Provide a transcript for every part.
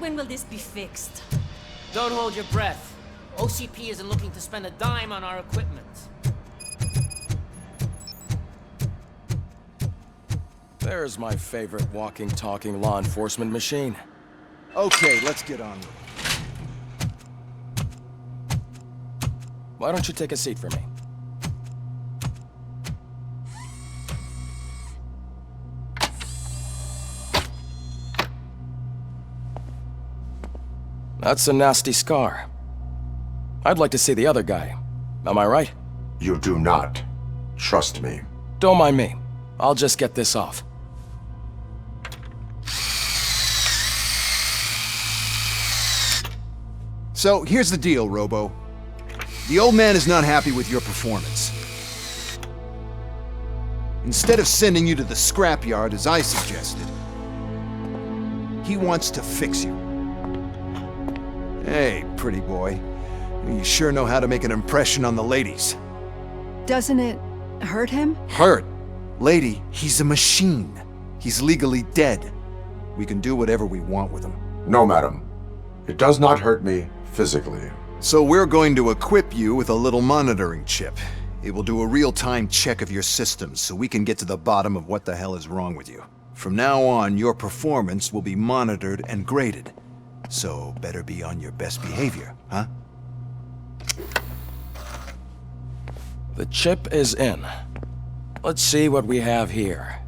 When will this be fixed? Don't hold your breath. OCP isn't looking to spend a dime on our equipment. There's my favorite walking, talking law enforcement machine. Okay, let's get on with it. Why don't you take a seat for me? That's a nasty scar. I'd like to see the other guy. Am I right? You do not. Trust me. Don't mind me. I'll just get this off. So, here's the deal, Robo. The old man is not happy with your performance. Instead of sending you to the scrapyard as I suggested, he wants to fix you. Hey, pretty boy. You sure know how to make an impression on the ladies. Doesn't it hurt him? Hurt? Lady, he's a machine. He's legally dead. We can do whatever we want with him. No, madam. It does not hurt me physically. So we're going to equip you with a little monitoring chip. It will do a real-time check of your systems so we can get to the bottom of what the hell is wrong with you. From now on, your performance will be monitored and graded. So better be on your best behavior, huh? The chip is in. Let's see what we have here.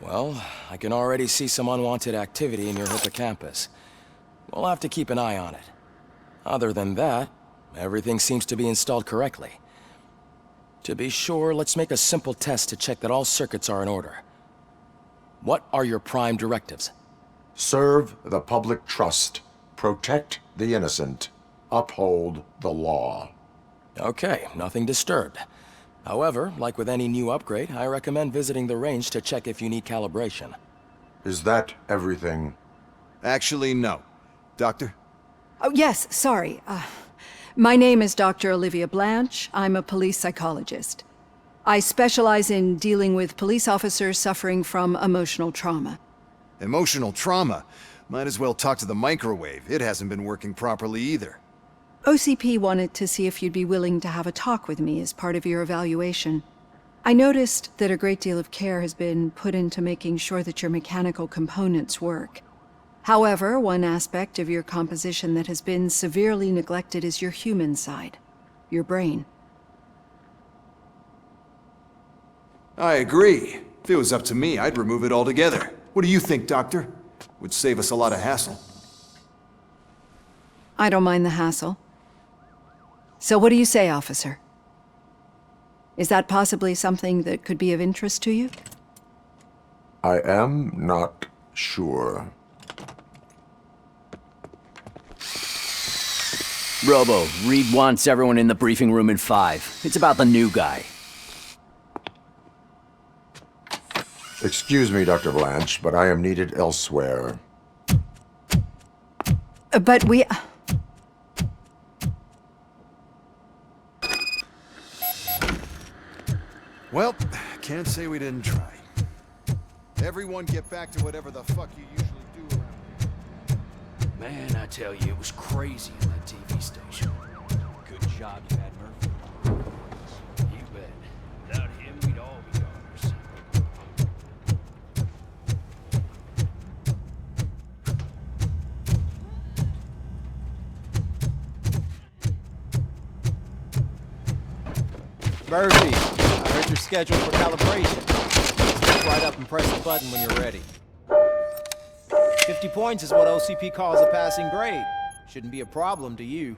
Well, I can already see some unwanted activity in your hippocampus. We'll have to keep an eye on it. Other than that, everything seems to be installed correctly. To be sure, let's make a simple test to check that all circuits are in order. What are your prime directives? Serve the public trust. Protect the innocent. Uphold the law. Okay, nothing disturbed. However, like with any new upgrade, I recommend visiting the range to check if you need calibration. Is that everything? Actually, no. Doctor? Oh, yes, sorry. My name is Dr. Olivia Blanche. I'm a police psychologist. I specialize in dealing with police officers suffering from emotional trauma. Emotional trauma? Might as well talk to the microwave. It hasn't been working properly either. OCP wanted to see if you'd be willing to have a talk with me as part of your evaluation. I noticed that a great deal of care has been put into making sure that your mechanical components work. However, one aspect of your composition that has been severely neglected is your human side, your brain. I agree. If it was up to me, I'd remove it altogether. What do you think, Doctor? Would save us a lot of hassle. I don't mind the hassle. So what do you say, officer? Is that possibly something that could be of interest to you? I am not sure. Robo, Reed wants everyone in the briefing room in 5. It's about the new guy. Excuse me, Dr. Blanche, but I am needed elsewhere. But we... Well, can't say we didn't try. Everyone get back to whatever the fuck you usually do around here. Man, I tell you, it was crazy in that TV station. Good job you had Murphy. You bet. Without him, we'd all be goners. Murphy, I heard you're scheduled for calibration. Step right up and press the button when you're ready. 50 points is what OCP calls a passing grade. Shouldn't be a problem to you.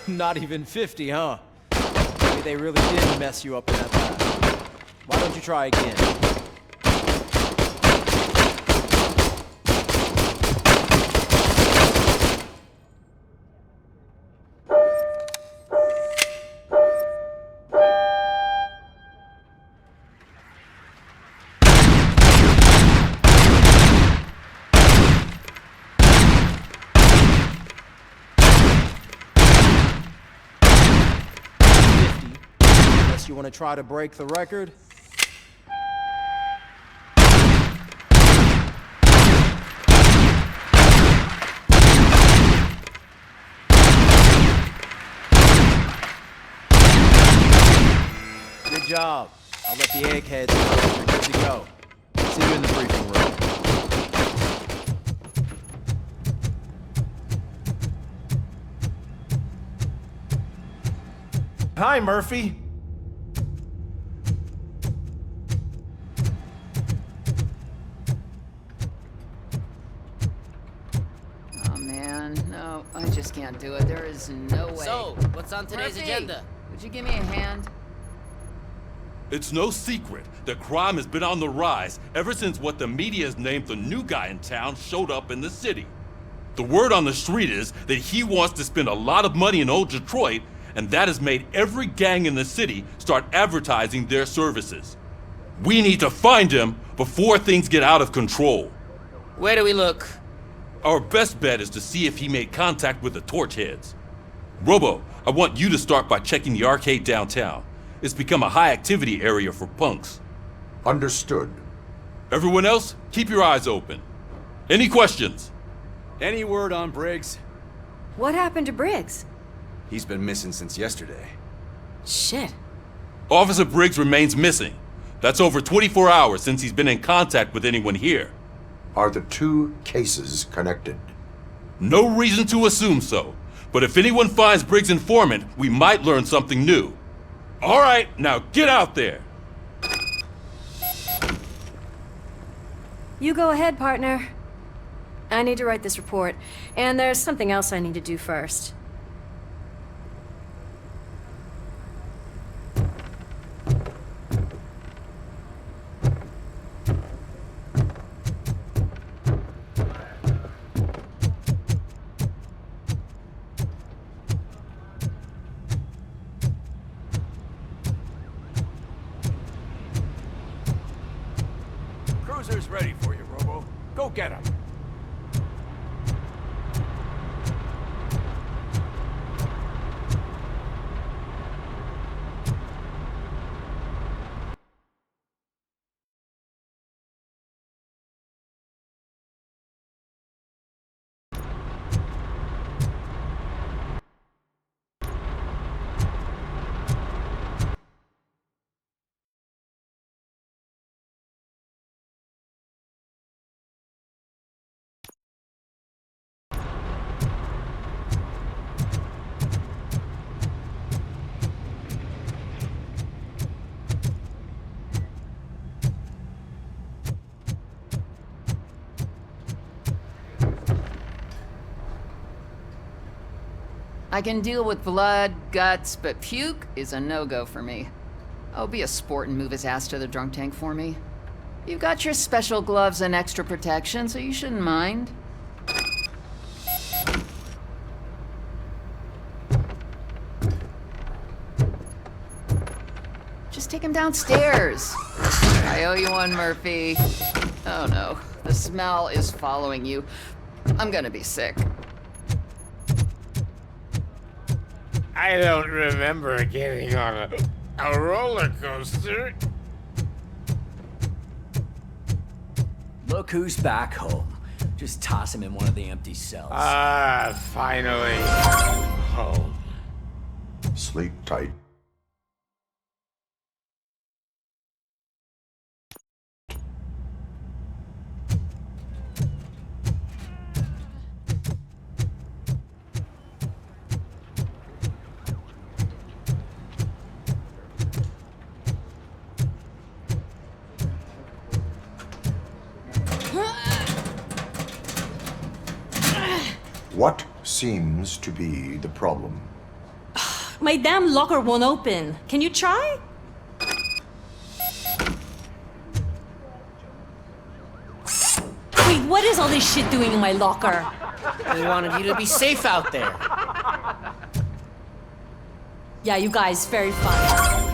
Not even 50, huh? Maybe they really did mess you up in that lab. Why don't you try again? You want to try to break the record? Good job. I'll let the eggheads know that you're good to go. See you in the briefing room. Hi, Murphy. No, I just can't do it. There is no way. So, what's on today's Murphy, agenda? would you give me a hand? It's no secret that crime has been on the rise ever since what the media has named the new guy in town showed up in the city. The word on the street is that he wants to spend a lot of money in old Detroit, and that has made every gang in the city start advertising their services. We need to find him before things get out of control. Where do we look? Our best bet is to see if he made contact with the Torchheads. Robo, I want you to start by checking the arcade downtown. It's become a high-activity area for punks. Understood. Everyone else, keep your eyes open. Any questions? Any word on Briggs? What happened to Briggs? He's been missing since yesterday. Shit. Officer Briggs remains missing. That's over 24 hours since he's been in contact with anyone here. Are the two cases connected? No reason to assume so, but if anyone finds Briggs' informant, we might learn something new. All right, now get out there. You go ahead, partner. I need to write this report, and there's something else I need to do first. Cruiser's ready for you, Robo. Go get him. I can deal with blood, guts, but puke is a no-go for me. Oh, be a sport and move his ass to the drunk tank for me. You've got your special gloves and extra protection, so you shouldn't mind. Just take him downstairs. I owe you one, Murphy. Oh no, the smell is following you. I'm gonna be sick. I don't remember getting on a roller coaster. Look who's back home. Just toss him in one of the empty cells. Finally. Home. Sleep tight. What seems to be the problem? My damn locker won't open. Can you try? Wait, what is all this shit doing in my locker? We wanted you to be safe out there. Yeah, you guys, very fun.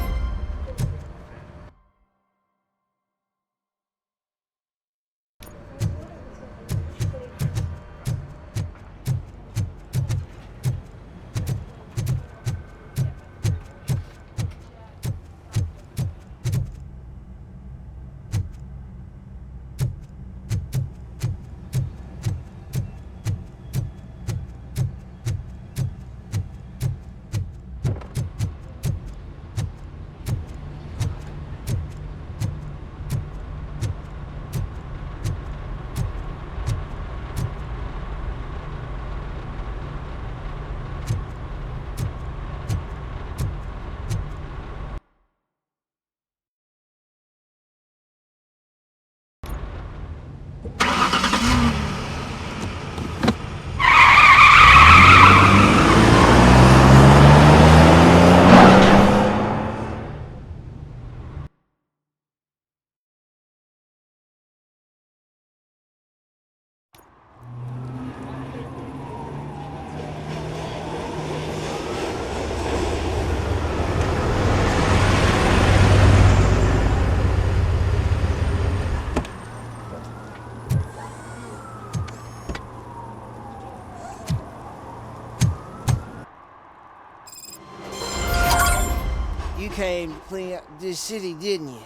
You came to clean up this city, didn't you?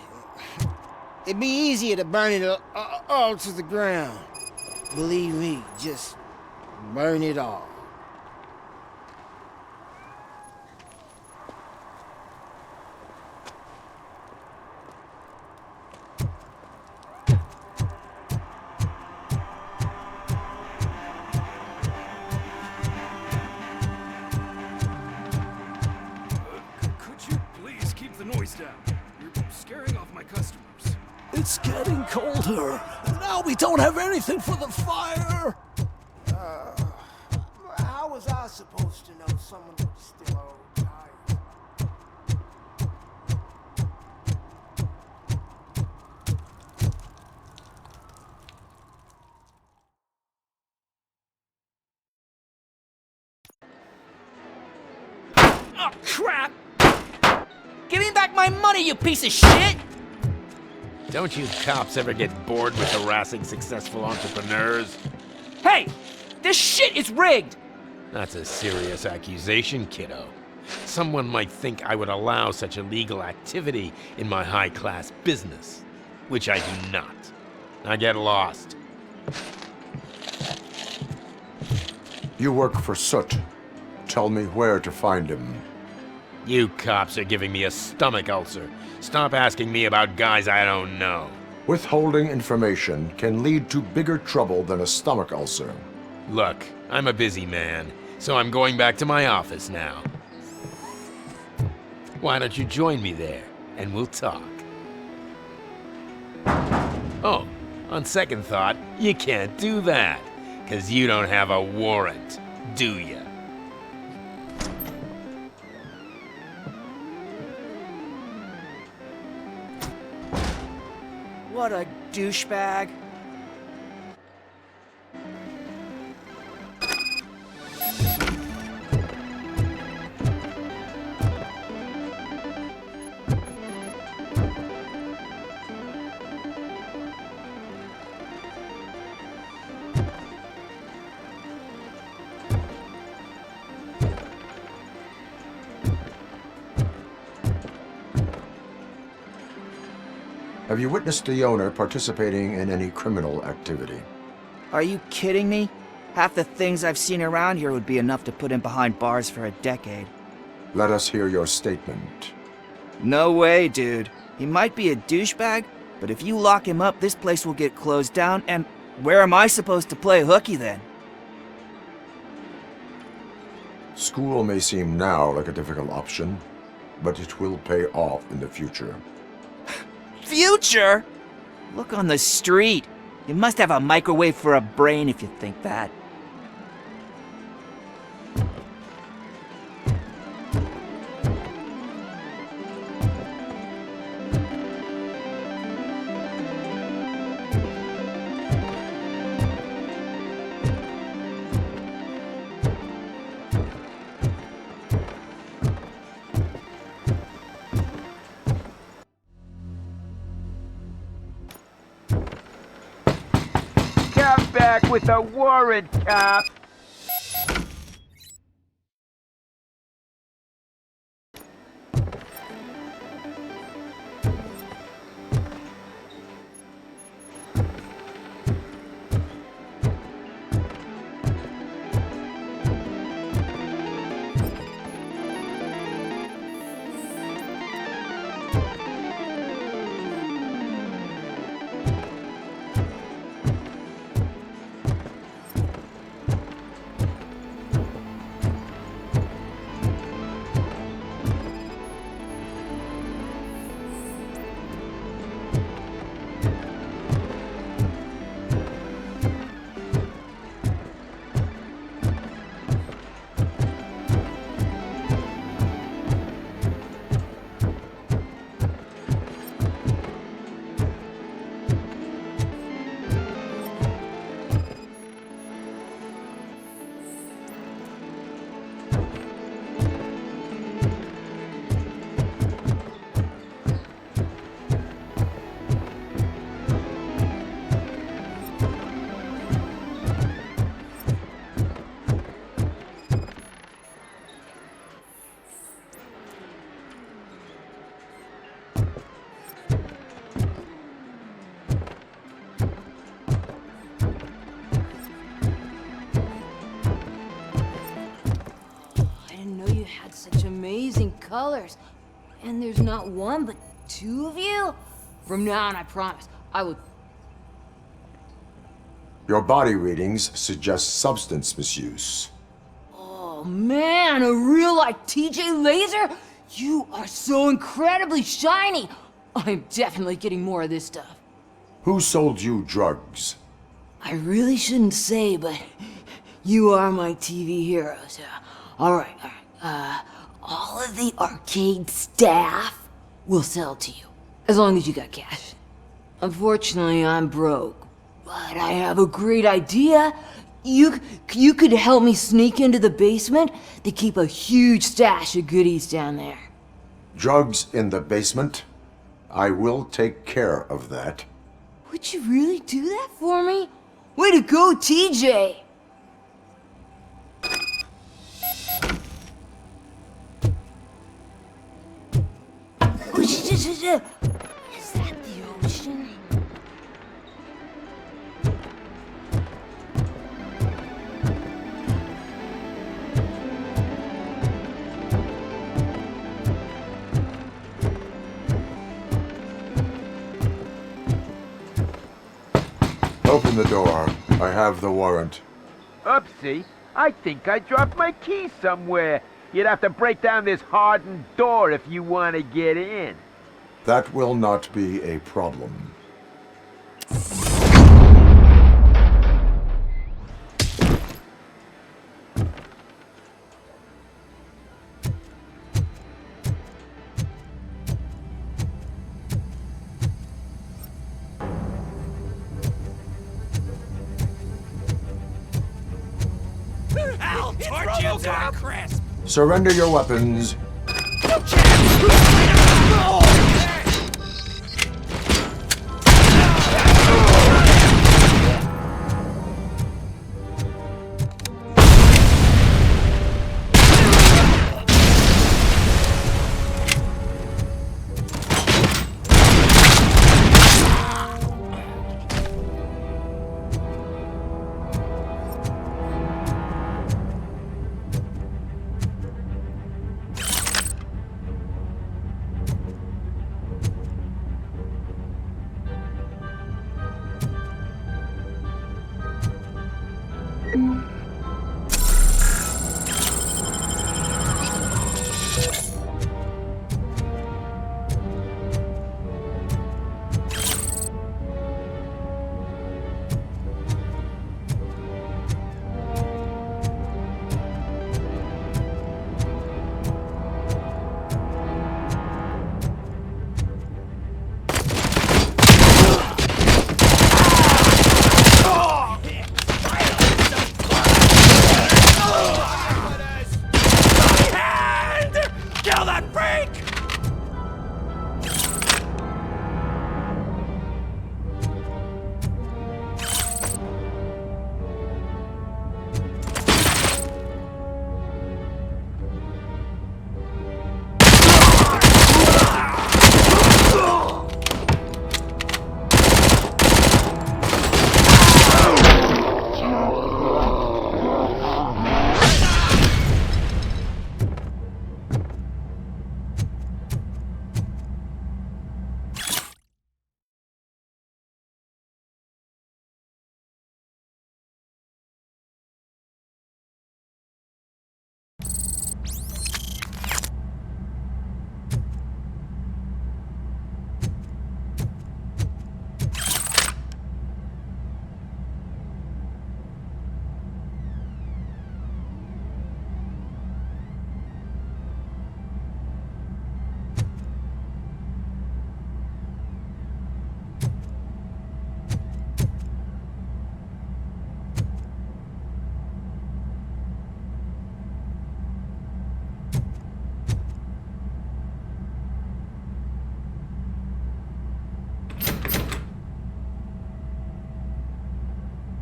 It'd be easier to burn it all to the ground. Believe me, just burn it all. It's getting colder. Now we don't have anything for the fire. How was I supposed to know someone would steal our old tires? Oh, crap! Give me back my money, you piece of shit! Don't you cops ever get bored with harassing successful entrepreneurs? Hey! This shit is rigged! That's a serious accusation, kiddo. Someone might think I would allow such illegal activity in my high-class business, which I do not. I get lost. You work for Soot. Tell me where to find him. You cops are giving me a stomach ulcer. Stop asking me about guys I don't know. Withholding information can lead to bigger trouble than a stomach ulcer. Look, I'm a busy man, so I'm going back to my office now. Why don't you join me there, and we'll talk. Oh, on second thought, you can't do that, 'cause you don't have a warrant, do ya? What a douchebag. Have you witnessed the owner participating in any criminal activity? Are you kidding me? Half the things I've seen around here would be enough to put him behind bars for a decade. Let us hear your statement. No way, dude. He might be a douchebag, but if you lock him up, this place will get closed down, and where am I supposed to play hooky then? School may seem now like a difficult option, but it will pay off in the future. Future? Look on the street. You must have a microwave for a brain if you think that. Come back with a warrant, cop! Such amazing colors. And there's not one, but two of you? From now on, I promise, I will... Your body readings suggest substance misuse. Oh man, a real-life TJ laser? You are so incredibly shiny! I'm definitely getting more of this stuff. Who sold you drugs? I really shouldn't say, but you are my TV heroes. Alright. All of the arcade staff will sell to you, as long as you got cash. Unfortunately, I'm broke, but I have a great idea. You could help me sneak into the basement. They keep a huge stash of goodies down there. Drugs in the basement? I will take care of that. Would you really do that for me? Way to go, TJ! Is that the ocean? Open the door. I have the warrant. Oopsie, I think I dropped my key somewhere. You'd have to break down this hardened door if you want to get in. That will not be a problem. Hell, torch you to a crisp! Surrender your weapons.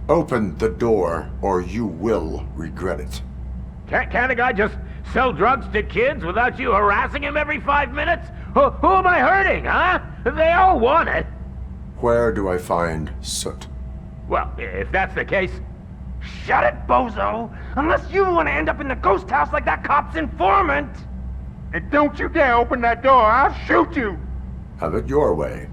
Open the door, or you will regret it. Can't a guy just sell drugs to kids without you harassing him every 5 minutes? Who am I hurting, huh? They all want it. Where do I find Soot? Well, if that's the case, shut it, bozo! Unless you want to end up in the ghost house like that cop's informant! And don't you dare open that door, I'll shoot you! Have it your way.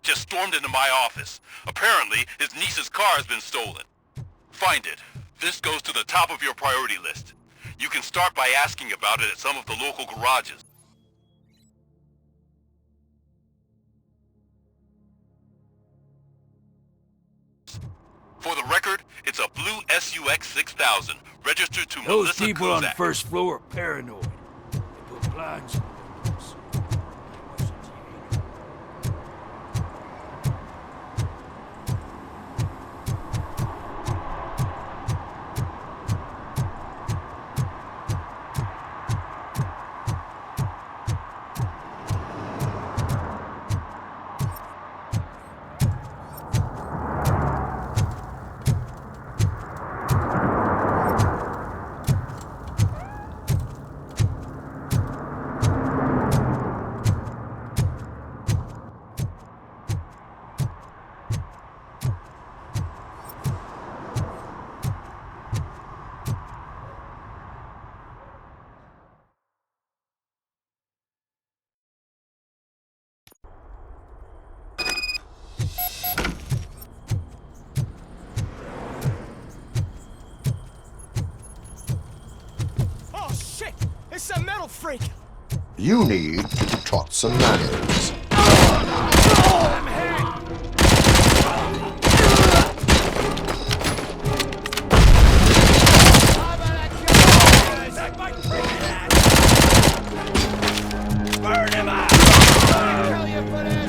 just stormed into my office. Apparently, his niece's car has been stolen. Find it. This goes to the top of your priority list. You can start by asking about it at some of the local garages. For the record, it's a blue SUX 6000, registered to Those Melissa people on the Kuzak. first floor are paranoid. They put blinds on the windows. freak! You need to be taught some manners. Burn him out! I'll kill you for this!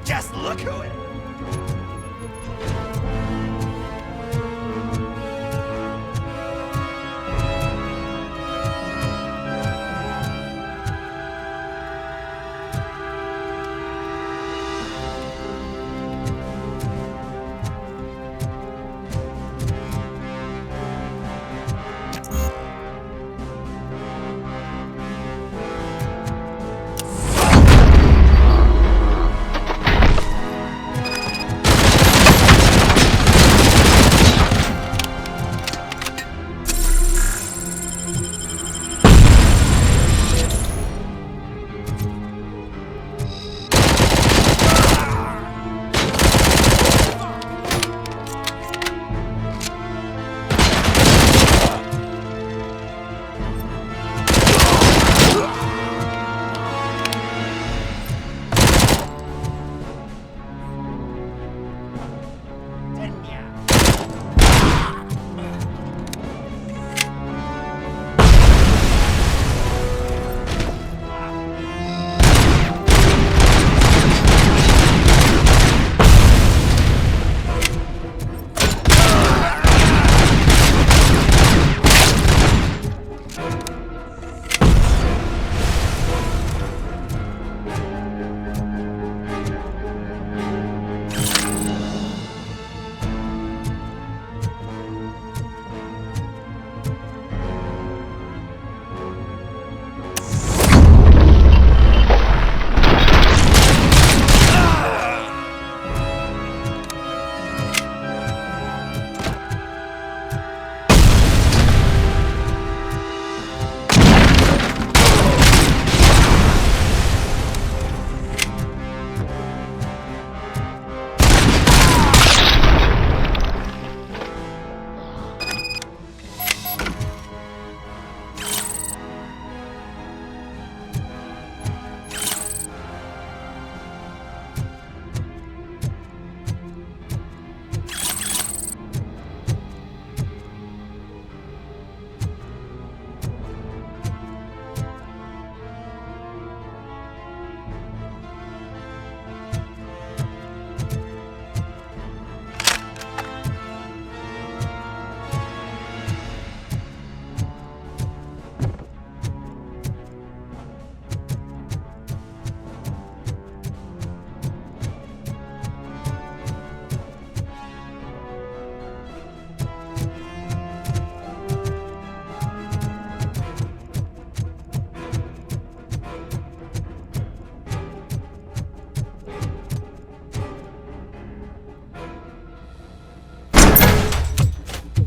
Just look who it is.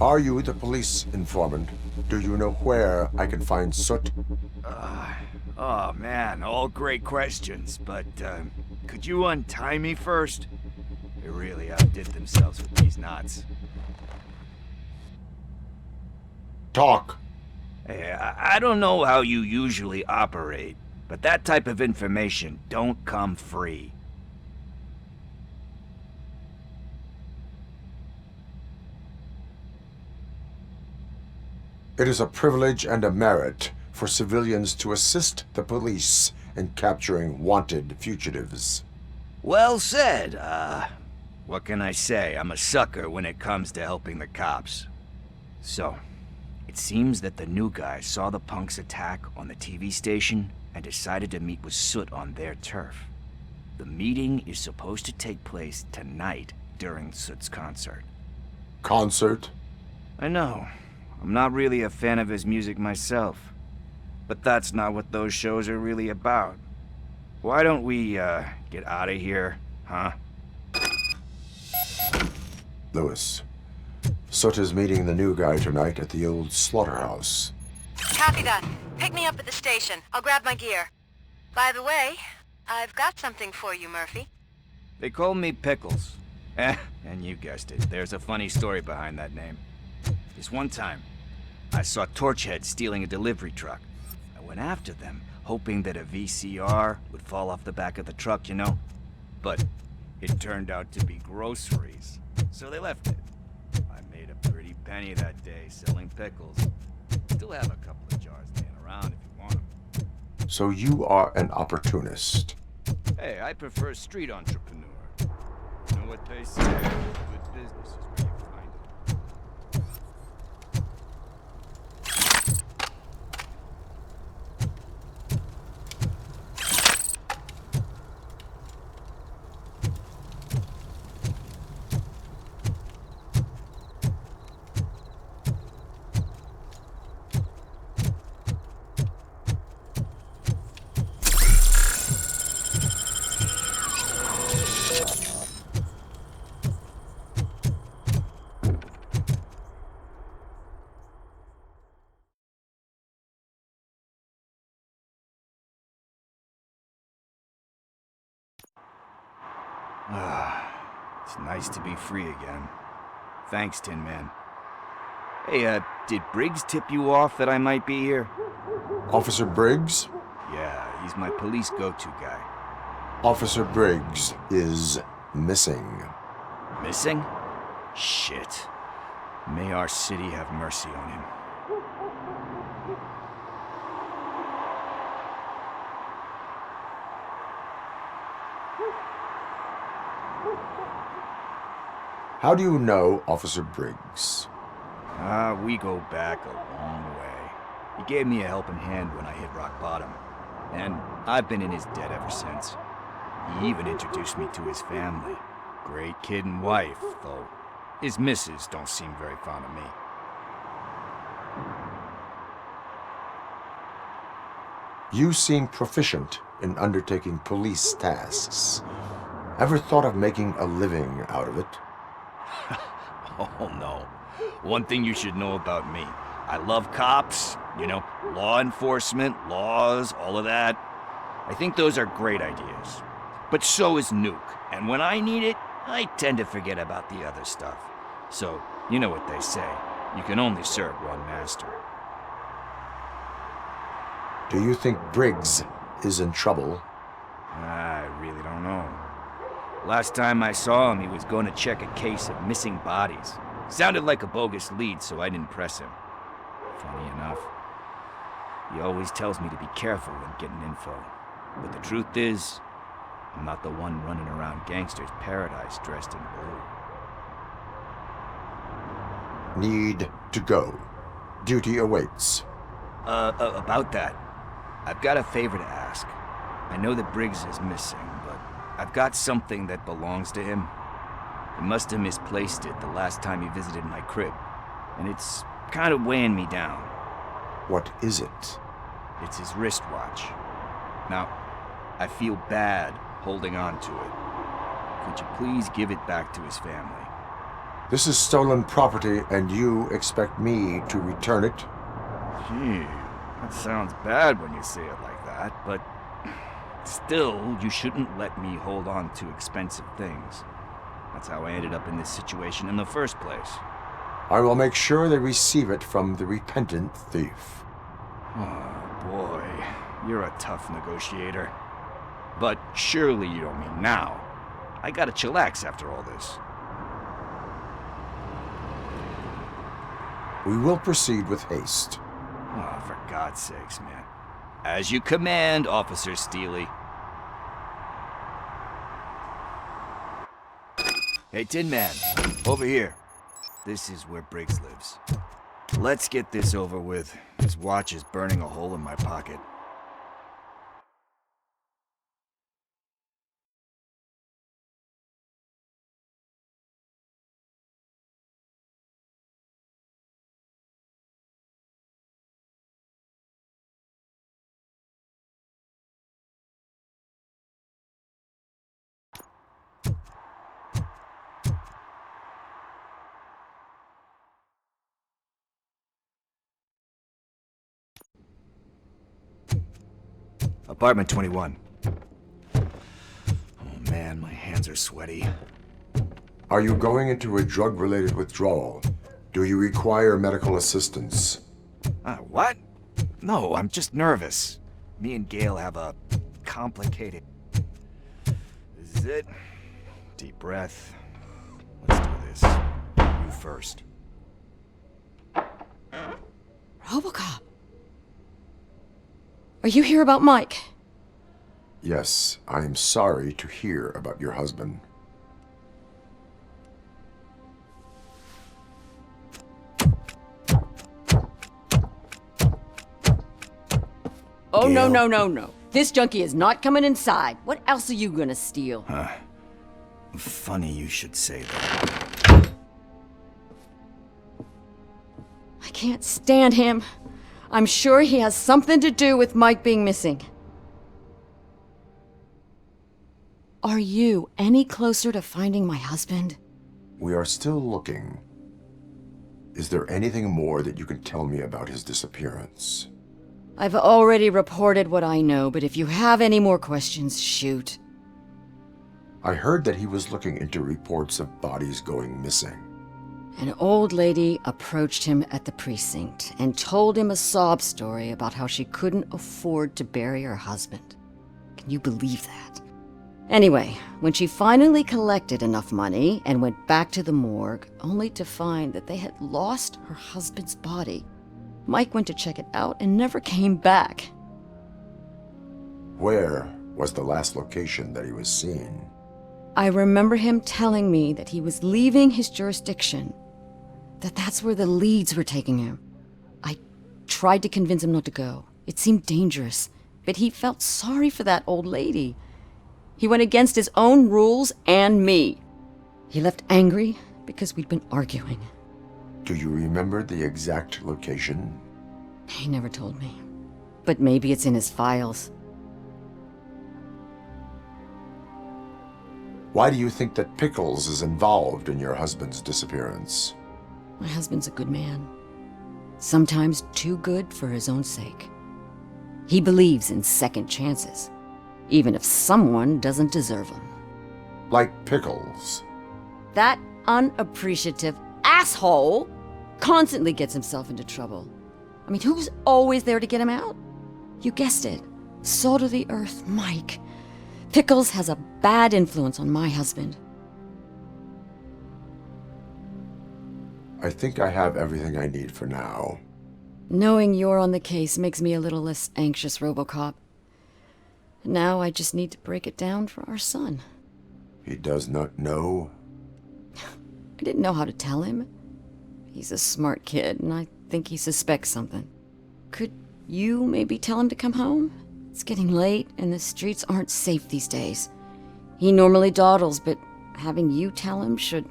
Are you the police informant? Do you know where I can find Soot? Oh man, all great questions, but could you untie me first? They really outdid themselves with these knots. Talk. Hey, I don't know how you usually operate, but that type of information don't come free. It is a privilege and a merit for civilians to assist the police in capturing wanted fugitives. Well said. What can I say? I'm a sucker when it comes to helping the cops. So, it seems that the new guy saw the punks' attack on the TV station and decided to meet with Soot on their turf. The meeting is supposed to take place tonight during Soot's concert. Concert? I know. I'm not really a fan of his music myself. But that's not what those shows are really about. Why don't we, get out of here, huh? Lewis, Soot is meeting the new guy tonight at the old slaughterhouse. Copy that. Pick me up at the station. I'll grab my gear. By the way, I've got something for you, Murphy. They call me Pickles. And you guessed it, there's a funny story behind that name. This one time, I saw Torchhead stealing a delivery truck. I went after them, hoping that a VCR would fall off the back of the truck, you know? But it turned out to be groceries, so they left it. I made a pretty penny that day selling pickles. Still have a couple of jars laying around if you want them. So you are an opportunist. Hey, I prefer street entrepreneur. You know what they say, good business is where you find it. It's nice to be free again. Thanks, Tin Man. Hey, did Briggs tip you off that I might be here? Officer Briggs? Yeah, he's my police go-to guy. Officer Briggs is missing. Missing? Shit. May our city have mercy on him. How do you know Officer Briggs? We go back a long way. He gave me a helping hand when I hit rock bottom, and I've been in his debt ever since. He even introduced me to his family. Great kid and wife, though his missus don't seem very fond of me. You seem proficient in undertaking police tasks. Ever thought of making a living out of it? Oh no. One thing you should know about me. I love cops, you know, law enforcement, laws, all of that. I think those are great ideas. But so is Nuke, and when I need it, I tend to forget about the other stuff. So, you know what they say. You can only serve one master. Do you think Briggs is in trouble? I really don't know. Last time I saw him, he was going to check a case of missing bodies. Sounded like a bogus lead, so I didn't press him. Funny enough, he always tells me to be careful when getting info. But the truth is, I'm not the one running around gangster's paradise dressed in blue. Need to go. Duty awaits. About that, I've got a favor to ask. I know that Briggs is missing, but I've got something that belongs to him. He must have misplaced it the last time he visited my crib, and it's kind of weighing me down. What is it? It's his wristwatch. Now, I feel bad holding on to it. Could you please give it back to his family? This is stolen property, and you expect me to return it? Gee, that sounds bad when you say it like that, but still, you shouldn't let me hold on to expensive things. That's how I ended up in this situation in the first place. I will make sure they receive it from the repentant thief. Oh, boy. You're a tough negotiator. But surely you don't mean now. I gotta chillax after all this. We will proceed with haste. Oh, for God's sakes, man. As you command, Officer Steely. Hey, Tin Man, over here. This is where Briggs lives. Let's get this over with. His watch is burning a hole in my pocket. Apartment 21. Oh man, my hands are sweaty. Are you going into a drug-related withdrawal? Do you require medical assistance? What? No, I'm just nervous. Me and Gail have a complicated... This is it. Deep breath. Let's do this. You first. RoboCop. Are you here about Mike? Yes, I am sorry to hear about your husband. Oh, no, no, no, no. This junkie is not coming inside. What else are you gonna steal? Funny you should say that. I can't stand him. I'm sure he has something to do with Mike being missing. Are you any closer to finding my husband? We are still looking. Is there anything more that you can tell me about his disappearance? I've already reported what I know, but if you have any more questions, shoot. I heard that he was looking into reports of bodies going missing. An old lady approached him at the precinct and told him a sob story about how she couldn't afford to bury her husband. Can you believe that? Anyway, when she finally collected enough money and went back to the morgue, only to find that they had lost her husband's body, Mike went to check it out and never came back. Where was the last location that he was seen? I remember him telling me that he was leaving his jurisdiction, that's where the leads were taking him. I tried to convince him not to go. It seemed dangerous, but he felt sorry for that old lady. He went against his own rules and me. He left angry because we'd been arguing. Do you remember the exact location? He never told me, but maybe it's in his files. Why do you think that Pickles is involved in your husband's disappearance? My husband's a good man. Sometimes too good for his own sake. He believes in second chances, even if someone doesn't deserve them. Like Pickles? That unappreciative asshole constantly gets himself into trouble. I mean, who's always there to get him out? You guessed it. Salt of the earth, Mike. Pickles has a bad influence on my husband. I think I have everything I need for now. Knowing you're on the case makes me a little less anxious, RoboCop. Now I just need to break it down for our son. He does not know? I didn't know how to tell him. He's a smart kid, and I think he suspects something. Could you maybe tell him to come home? It's getting late, and the streets aren't safe these days. He normally dawdles, but having you tell him should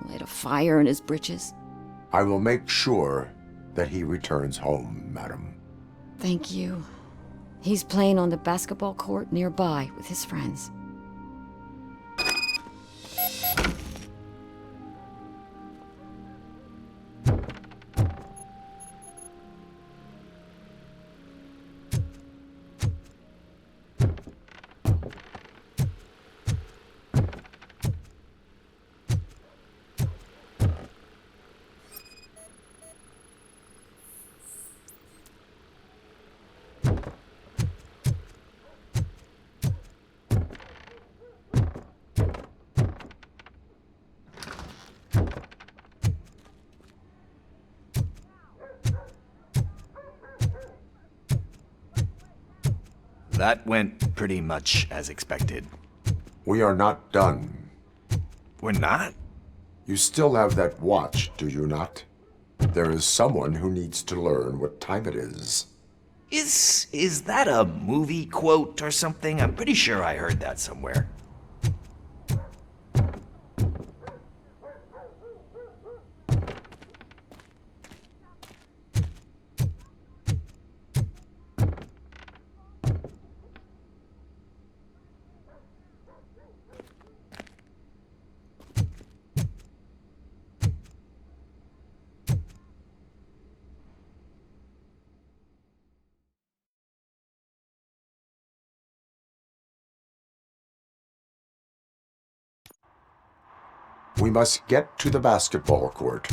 light a fire in his britches. I will make sure that he returns home, madam. Thank you. He's playing on the basketball court nearby with his friends. That went pretty much as expected. We are not done. We're not? You still have that watch, do you not? There is someone who needs to learn what time it is. Is that a movie quote or something? I'm pretty sure I heard that somewhere. We must get to the basketball court.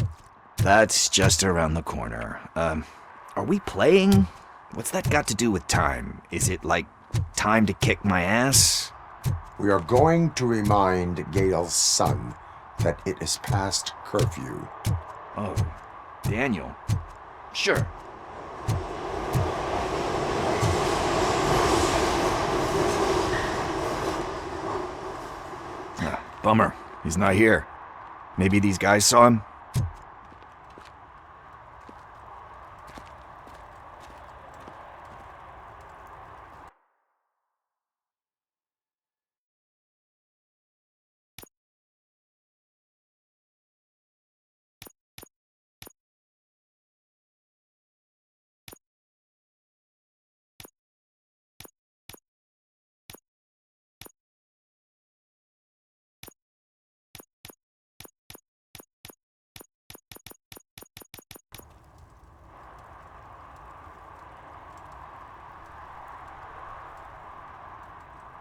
That's just around the corner. Are we playing? What's that got to do with time? Is it like time to kick my ass? We are going to remind Gail's son that it is past curfew. Oh, Daniel. Sure. Bummer. He's not here. Maybe these guys saw him?